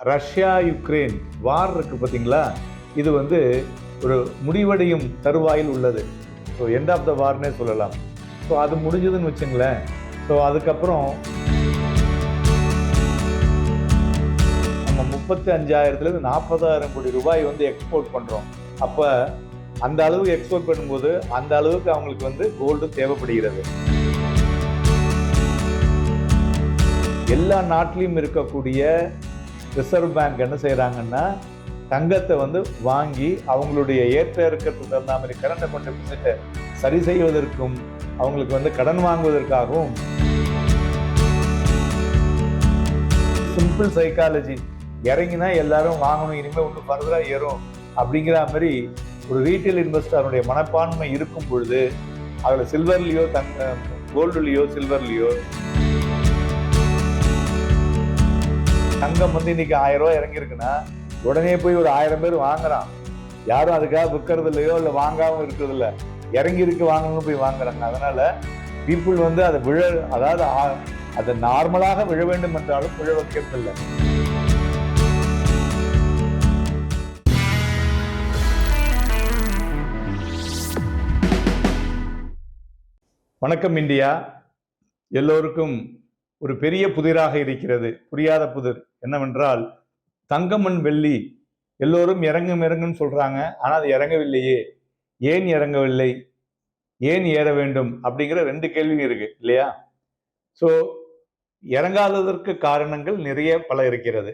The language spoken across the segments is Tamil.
ரஷ்யா யுக்ரைன் வார் இருக்கு பார்த்தீங்களா, இது வந்து ஒரு முடிவடையும் தருவாயில் உள்ளது. ஸோ எண்ட் ஆஃப் த வார்னே சொல்லலாம். ஸோ அது முடிஞ்சதுன்னு வச்சுங்களேன். ஸோ அதுக்கப்புறம் நம்ம 35,000 40,000 கோடி ரூபாய் வந்து எக்ஸ்போர்ட் பண்ணுறோம். அப்போ அந்த அளவுக்கு எக்ஸ்போர்ட் பண்ணும்போது அந்த அளவுக்கு அவங்களுக்கு வந்து கோல்டு தேவைப்படுகிறது. எல்லா நாட்டிலையும் இருக்கக்கூடிய ரிசர்வ் பேங்க் என்ன செய்கிறாங்கன்னா, தங்கத்தை வந்து வாங்கி அவங்களுடைய ஏற்ற இறக்கத்துக்கு தகுந்த மாதிரி கரண்ட் அக்கௌண்ட் டெபிசிட்டை சரி செய்வதற்கும் அவங்களுக்கு வந்து கடன் வாங்குவதற்காகவும் சிம்பிள் சைக்காலஜி இறங்கினா எல்லாரும் வாங்கணும், இனிமேல் ஒன்றும் ஃபர்தராக ஏறும் அப்படிங்கிற மாதிரி ஒரு ரீட்டைல் இன்வெஸ்டருடைய மனப்பான்மை இருக்கும் பொழுது அதில் சில்வர்லேயோ கோல்டுலேயோ சில்வர்லேயோ தங்கம் வந்து இன்னைக்கு 1000 ரூபாய் இறங்கியிருக்குன்னா உடனே போய் ஒரு 1000 பேர் வாங்குறான். யாரும் அதுக்காக விற்கிறது இல்லையோ இல்லை வாங்காமல் இருக்கிறது இல்லை, இறங்கி இருக்கு வாங்கணும்னு போய் வாங்குறாங்க. அதனால பீப்புள் வந்து அதை அதாவது அதை நார்மலாக விழ வேண்டும் என்றாலும் விழ வைக்கிறது இல்லை. வணக்கம் இந்தியா. எல்லோருக்கும் ஒரு பெரிய புதிராக இருக்கிறது. புரியாத புதிர் என்னவென்றால், தங்கம் வெள்ளி எல்லோரும் இறங்குன்னு சொல்றாங்க. ஆனால் அது இறங்கவில்லையே. ஏன் இறங்கவில்லை, ஏன் ஏற வேண்டும் அப்படிங்கிற 2 கேள்வியும் இருக்கு இல்லையா? ஸோ இறங்காததற்கு காரணங்கள் நிறைய பல இருக்கிறது.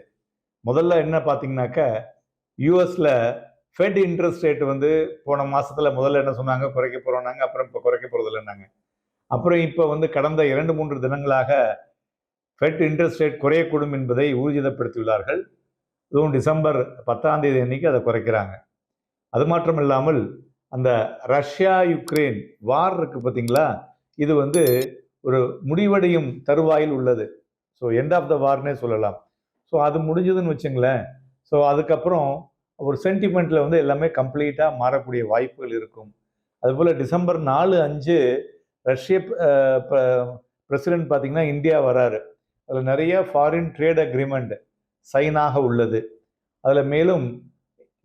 முதல்ல என்ன பார்த்தீங்கன்னாக்க, யூஎஸ்ல ஃபெட் இன்ட்ரெஸ்ட் ரேட் வந்து போன மாசத்துல முதல்ல என்ன சொன்னாங்க, குறைக்க போறோம்னாங்க. அப்புறம் இப்போ குறைக்க போறது இல்லைன்னாங்க. அப்புறம் இப்போ வந்து கடந்த 2-3 தினங்களாக ஃபெட் இன்ட்ரெஸ்ட் ரேட் குறையக்கூடும் என்பதை ஊர்ஜிதப்படுத்தியுள்ளார்கள். அதுவும் டிசம்பர் 10ஆம் தேதி அன்னைக்கு அதை குறைக்கிறாங்க. அது மாத்திரம் இல்லாமல் அந்த ரஷ்யா யுக்ரைன் வார் இருக்கு பார்த்தீங்களா, இது வந்து ஒரு முடிவடையும் தருவாயில் உள்ளது. ஸோ எண்ட் ஆஃப் த வார்னே சொல்லலாம். ஸோ அது முடிஞ்சதுன்னு வச்சுங்களேன். ஸோ அதுக்கப்புறம் ஒரு சென்டிமெண்ட்ல வந்து எல்லாமே கம்ப்ளீட்டாக மாறக்கூடிய வாய்ப்புகள் இருக்கும். அதுபோல் டிசம்பர் 4-5 ரஷ்ய பிரசிடென்ட் பார்த்தீங்கன்னா இந்தியா வராரு. அதில் நிறைய ஃபாரின் ட்ரேட் அக்ரிமெண்ட் சைனாக உள்ளது. அதில் மேலும்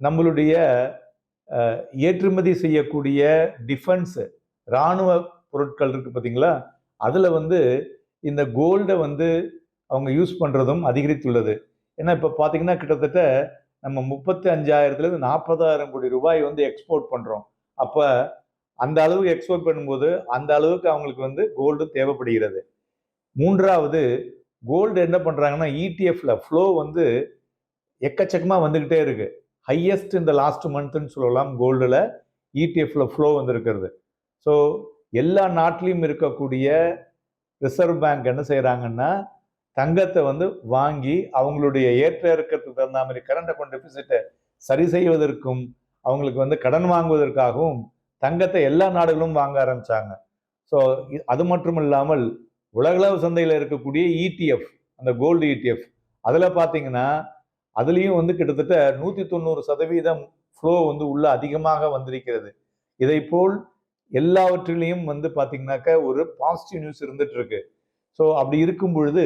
நம்மளுடைய ஏற்றுமதி செய்யக்கூடிய டிஃபென்ஸ் இராணுவ பொருட்கள் இருக்குது பார்த்தீங்களா, அதில் வந்து இந்த கோல்டை வந்து அவங்க யூஸ் பண்ணுறதும் அதிகரித்துள்ளது. ஏன்னா இப்போ பார்த்தீங்கன்னா கிட்டத்தட்ட நம்ம 35,000 40,000 கோடி ரூபாய் வந்து எக்ஸ்போர்ட் பண்ணுறோம். அப்போ அந்த அளவுக்கு எக்ஸ்போர்ட் பண்ணும்போது அந்த அளவுக்கு அவங்களுக்கு வந்து கோல்டு தேவைப்படுகிறது. மூன்றாவது, கோல்டு என்ன பண்றாங்கன்னா இடிஎஃப்ல ஃப்ளோ வந்து எக்கச்சக்கமா வந்துகிட்டே இருக்கு. ஹையஸ்ட் இந்த லாஸ்ட் மந்த்னு சொல்லலாம். கோல்டுல இடிஎஃப்ல ஃப்ளோ வந்திருக்கிறது. ஸோ எல்லா நாட்டிலையும் இருக்கக்கூடிய ரிசர்வ் பேங்க் என்ன செய்யறாங்கன்னா, தங்கத்தை வந்து வாங்கி அவங்களுடைய ஏற்ற இறக்கத்துக்கு தகுந்த மாதிரி கரண்ட் அக்கௌண்ட் டெபிசிட்டை சரி செய்வதற்கும் அவங்களுக்கு வந்து கடன் வாங்குவதற்காகவும் தங்கத்தை எல்லா நாடுகளும் வாங்க ஆரம்பிச்சாங்க. ஸோ அது மட்டும் இல்லாமல் உலகளவு சந்தையில் இருக்கக்கூடிய இடிஎஃப், அந்த கோல்டு இடிஎஃப், அதில் பார்த்தீங்கன்னா அதுலேயும் வந்து கிட்டத்தட்ட 190% ஃப்ளோ வந்து உள்ள அதிகமாக வந்திருக்கிறது. இதை போல் எல்லாவற்றிலையும் வந்து பார்த்தீங்கன்னாக்க ஒரு பாசிட்டிவ் நியூஸ் இருந்துட்டு இருக்கு. ஸோ அப்படி இருக்கும் பொழுது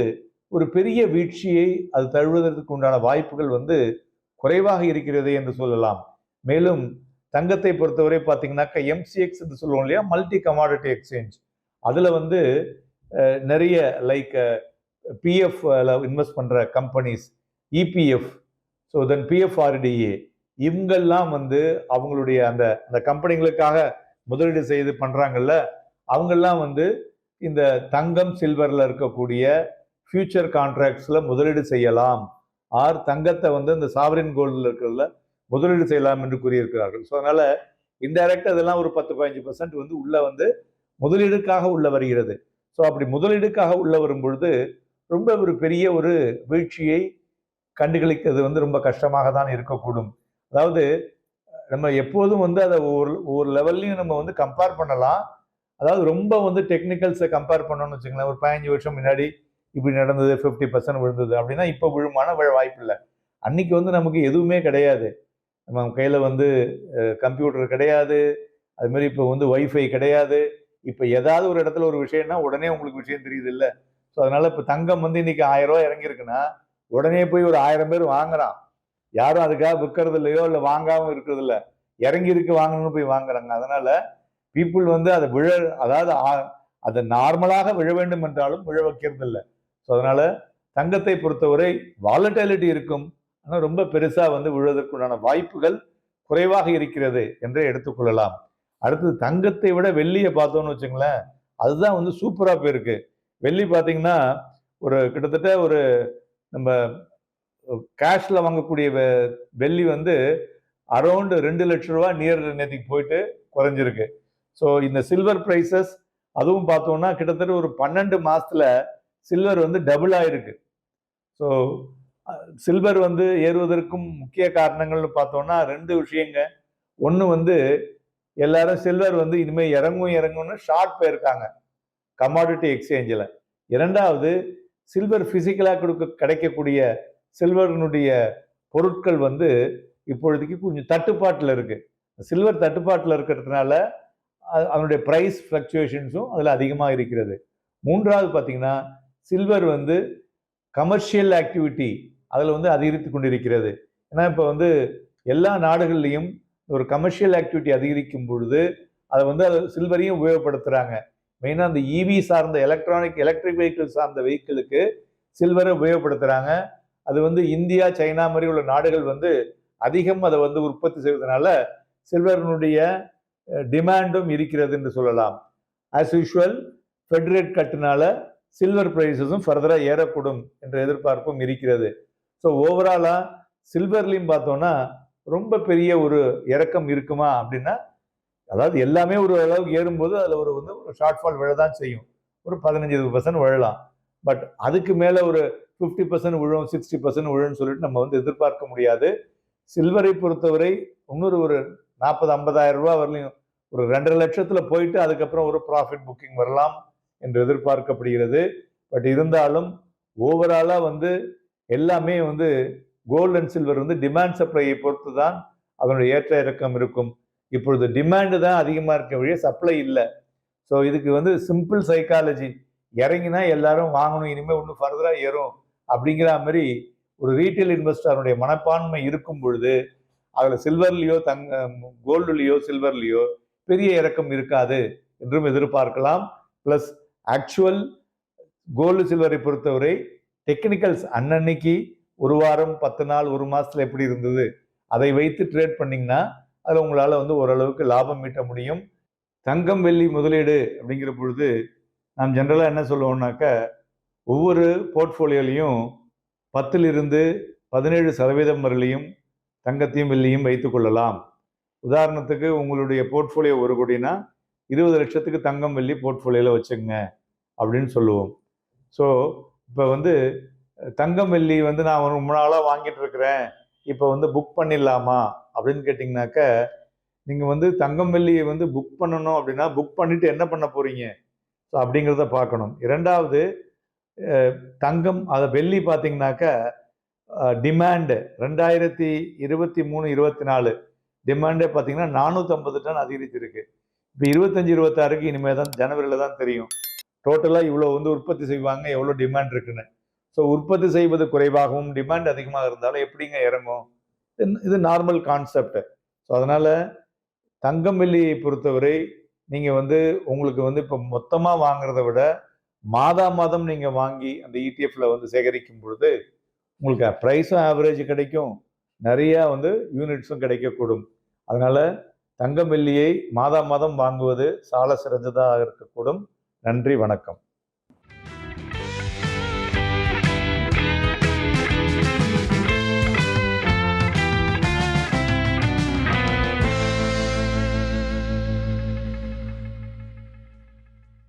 ஒரு பெரிய வீழ்ச்சியை அது தழுவதற்கு உண்டான வாய்ப்புகள் வந்து குறைவாக இருக்கிறது என்று சொல்லலாம். மேலும் தங்கத்தை பொறுத்தவரை பார்த்தீங்கன்னாக்க எம்சிஎக்ஸ் என்று சொல்லுவோம் இல்லையா, மல்டி கமாடிட்டி எக்ஸ்சேஞ்ச், அதில் வந்து நிறைய லைக் பிஎஃப் இன்வெஸ்ட் பண்ணுற companies, EPF, so then PFRDA, இவங்கெல்லாம் வந்து அவங்களுடைய அந்த அந்த கம்பெனிகளுக்காக முதலீடு செய்து பண்ணுறாங்கல்ல, அவங்கெல்லாம் வந்து இந்த தங்கம் சில்வரில் இருக்கக்கூடிய ஃபியூச்சர் கான்ட்ராக்ட்ஸில் முதலீடு செய்யலாம். தங்கத்தை வந்து இந்த சாவரின் கோல்டில் இருக்கிறதுல முதலீடு செய்யலாம் என்று கூறியிருக்கிறார்கள். ஸோ அதனால இன்டைரக்டாக இதெல்லாம் ஒரு 10-15% வந்து உள்ள வந்து முதலீடுக்காக உள்ள வருகிறது. ஸோ அப்படி முதலீடுக்காக உள்ள வரும் பொழுது ரொம்ப ஒரு பெரிய ஒரு வீழ்ச்சியை கண்டுகளிக்கிறது வந்து ரொம்ப கஷ்டமாக தான் இருக்கக்கூடும். அதாவது நம்ம எப்போதும் வந்து அதை ஒரு லெவல்லையும் நம்ம வந்து கம்பேர் பண்ணலாம். அதாவது ரொம்ப வந்து டெக்னிக்கல்ஸை கம்பேர் பண்ணணும்னு வச்சுக்கலாம். ஒரு 15 வருஷம் முன்னாடி இப்படி நடந்தது, 50% விழுந்தது அப்படின்னா இப்போ விழுமான வாய்ப்பு இல்லை. அன்னைக்கு வந்து நமக்கு எதுவுமே கிடையாது. நம்ம கையில் வந்து கம்ப்யூட்டர் கிடையாது, அது மாதிரி இப்போ வந்து வைஃபை கிடையாது. இப்போ ஏதாவது ஒரு இடத்துல ஒரு விஷயம்னா உடனே உங்களுக்கு விஷயம் தெரியுது இல்லை. ஸோ அதனால இப்போ தங்கம் வந்து இன்னைக்கு 1000 ரூபாய் இறங்கியிருக்குன்னா உடனே போய் ஒரு 1000 பேர் வாங்குறான். யாரும் அதுக்காக விற்கிறது இல்லையோ இல்லை வாங்காம இருக்கிறது இல்லை, இறங்கி இருக்கு வாங்கணும்னு போய் வாங்குறாங்க. அதனால பீப்புள் வந்து அதை அதாவது அதை நார்மலாக விழ வேண்டும் என்றாலும் விழ வைக்கிறது இல்லை. ஸோ அதனால தங்கத்தை பொறுத்தவரை வாலட்டிலிட்டி இருக்கும், ஆனால் ரொம்ப பெருசா வந்து விழுவதற்குண்டான வாய்ப்புகள் குறைவாக இருக்கிறது என்றே எடுத்துக்கொள்ளலாம். அடுத்தது தங்கத்தை விட வெள்ளியை பார்த்தோம்னு வச்சுங்களேன், அதுதான் வந்து சூப்பரா போயிருக்கு. வெள்ளி பார்த்தீங்கன்னா ஒரு கிட்டத்தட்ட ஒரு நம்ம கேஷ்ல வாங்கக்கூடிய வெள்ளி வந்து அரௌண்ட் 2 லட்சம் ரூபாய் நியர் நேற்றுக்கு போயிட்டு குறைஞ்சிருக்கு. ஸோ இந்த சில்வர் பிரைசஸ் அதுவும் பார்த்தோம்னா கிட்டத்தட்ட ஒரு 12 மாசத்துல சில்வர் வந்து டபுள் ஆயிருக்கு. ஸோ சில்வர் வந்து ஏறுவதற்கும் முக்கிய காரணங்கள்னு பார்த்தோம்னா 2 விஷயங்க. ஒன்று வந்து எல்லாரும் சில்வர் வந்து இனிமேல் இறங்கும்னு ஷார்ட் போயிருக்காங்க கமாடிட்டி எக்ஸ்சேஞ்சில். இரண்டாவது, சில்வர் பிசிக்கலாக கிடைக்கக்கூடிய சில்வரினுடைய பொருட்கள் வந்து இப்பொழுதைக்கு கொஞ்சம் தட்டுப்பாட்டில் இருக்கு. சில்வர் தட்டுப்பாட்டில் இருக்கிறதுனால அதனுடைய ப்ரைஸ் ஃப்ளக்சுவேஷன்ஸும் அதில் அதிகமாக இருக்கிறது. மூன்றாவது பார்த்தீங்கன்னா சில்வர் வந்து கமர்ஷியல் ஆக்டிவிட்டி அதில் வந்து அதிகரித்து கொண்டிருக்கிறது. ஏன்னா இப்போ வந்து எல்லா நாடுகள்லையும் ஒரு கமர்ஷியல் ஆக்டிவிட்டி அதிகரிக்கும் பொழுது அதை வந்து சில்வரையும் உபயோகப்படுத்துகிறாங்க. மெயினாக அந்த இவி சார்ந்த எலக்ட்ரிக் வெஹிக்கிள் சார்ந்த வெஹிக்கிளுக்கு சில்வரை உபயோகப்படுத்துகிறாங்க. அது வந்து இந்தியா, சைனா மாதிரி உள்ள நாடுகள் வந்து அதிகம் அதை வந்து உற்பத்தி செய்வதனால சில்வரினுடைய டிமாண்டும் இருக்கிறது என்று சொல்லலாம். ஆஸ் யூஷுவல் ஃபெட் ரேட் கட்டுனால சில்வர் பிரைஸஸும் ஃபர்தராக ஏறக்கூடும் என்ற எதிர்பார்ப்பும் இருக்கிறது. ஸோ ஓவராலாக சில்வர்லையும் பார்த்தோம்னா ரொம்ப பெரிய ஒரு இறக்கம் இருக்குமா அப்படின்னா, அதாவது எல்லாமே ஒரு அளவுக்கு ஏறும்போது அதில் ஒரு ஷார்ட்ஃபால் விழதான் செய்யும். ஒரு 15-20% விழலாம். பட் அதுக்கு மேலே ஒரு 50% விழும், 60% விழுன்னு சொல்லிட்டு நம்ம வந்து எதிர்பார்க்க முடியாது. சில்வரை பொறுத்தவரை இன்னொரு ஒரு 40-50,000 ரூபாய் வரலையும் ஒரு 2.5 லட்சத்துல போயிட்டு அதுக்கப்புறம் ஒரு ப்ராஃபிட் புக்கிங் வரலாம் என்று எதிர்பார்க்கப்படுகிறது. பட் இருந்தாலும் ஓவராலா வந்து எல்லாமே வந்து கோல்டு அண்ட் சில்வர் வந்து டிமாண்ட் சப்ளையை பொறுத்து தான் அதனுடைய ஏற்ற இறக்கம் இருக்கும். இப்பொழுது டிமாண்டு தான் அதிகமாக இருக்க வழியே சப்ளை இல்லை. ஸோ இதுக்கு வந்து சிம்பிள் சைக்காலஜி, இறங்கினா எல்லாரும் வாங்கணும், இனிமேல் ஒன்றும் ஃபர்தராக ஏறும் அப்படிங்கிற மாதிரி ஒரு ரீட்டைல் இன்வெஸ்டருடைய மனப்பான்மை இருக்கும் பொழுது அதில் சில்வர்லேயோ கோல்டுலேயோ சில்வர்லேயோ பெரிய இறக்கம் இருக்காது என்றும் எதிர்பார்க்கலாம். ப்ளஸ் ஆக்சுவல் கோல்டு சில்வரை பொறுத்தவரை டெக்னிக்கல்ஸ் அன்னன்னைக்கு ஒரு வாரம் 10 நாள் 1 மாசத்துல எப்படி இருந்தது அதை வைத்து ட்ரேட் பண்ணிங்கன்னா அதில் உங்களால் வந்து ஓரளவுக்கு லாபம் ஈட்ட முடியும். தங்கம் வெள்ளி முதலீடு அப்படிங்கிற பொழுது நாம் ஜென்ரலாக என்ன சொல்லுவோம்னாக்க, ஒவ்வொரு போர்ட்ஃபோலியோலையும் 10% வரலையும் தங்கத்தையும் வெள்ளியும் வைத்துக் கொள்ளலாம். உதாரணத்துக்கு உங்களுடைய போர்ட்ஃபோலியோ 1 கோடினா 20 லட்சத்துக்கு தங்கம் வெள்ளி போர்ட்ஃபோலியோவில் வச்சுங்க அப்படின்னு சொல்லுவோம். ஸோ இப்போ வந்து தங்கம் வெள்ளி வந்து நான் ரொம்ப நாளாக வாங்கிட்டு இருக்கிறேன், இப்போ வந்து புக் பண்ணிடலாமா அப்படின்னு கேட்டிங்கனாக்க, நீங்கள் வந்து தங்கம் வெள்ளியை வந்து புக் பண்ணணும் அப்படின்னா புக் பண்ணிட்டு என்ன பண்ண போறீங்க ஸோ அப்படிங்கிறத பார்க்கணும். இரண்டாவது, தங்கம் அதை வெள்ளி பார்த்தீங்கன்னாக்க டிமாண்டு 2023-24 டிமாண்டே பார்த்தீங்கன்னா 450 டன் அதிகரிச்சிருக்கு. இப்போ 25-26க்கு இனிமேல் தான் ஜனவரியில் தான் தெரியும் டோட்டலாக இவ்வளோ வந்து உற்பத்தி செய்வாங்க, எவ்வளோ டிமாண்ட் இருக்குன்னு. ஸோ உற்பத்தி செய்வது குறைவாகவும் டிமாண்ட் அதிகமாக இருந்தாலும் எப்படிங்க இறங்கும்? இது நார்மல் கான்செப்ட். ஸோ அதனால தங்கம் வெள்ளியை பொறுத்தவரை நீங்கள் வந்து உங்களுக்கு வந்து இப்போ மொத்தமாக வாங்குறத விட மாதம் நீங்கள் வாங்கி அந்த இடிஎஃப்ல வந்து சேகரிக்கும் பொழுது உங்களுக்கு ப்ரைஸும் ஆவரேஜ் கிடைக்கும், நிறையா வந்து யூனிட்ஸும் கிடைக்கக்கூடும். அதனால தங்கம் வெள்ளியை மாதம் வாங்குவது சால சிறந்ததாக இருக்கக்கூடும். நன்றி, வணக்கம்.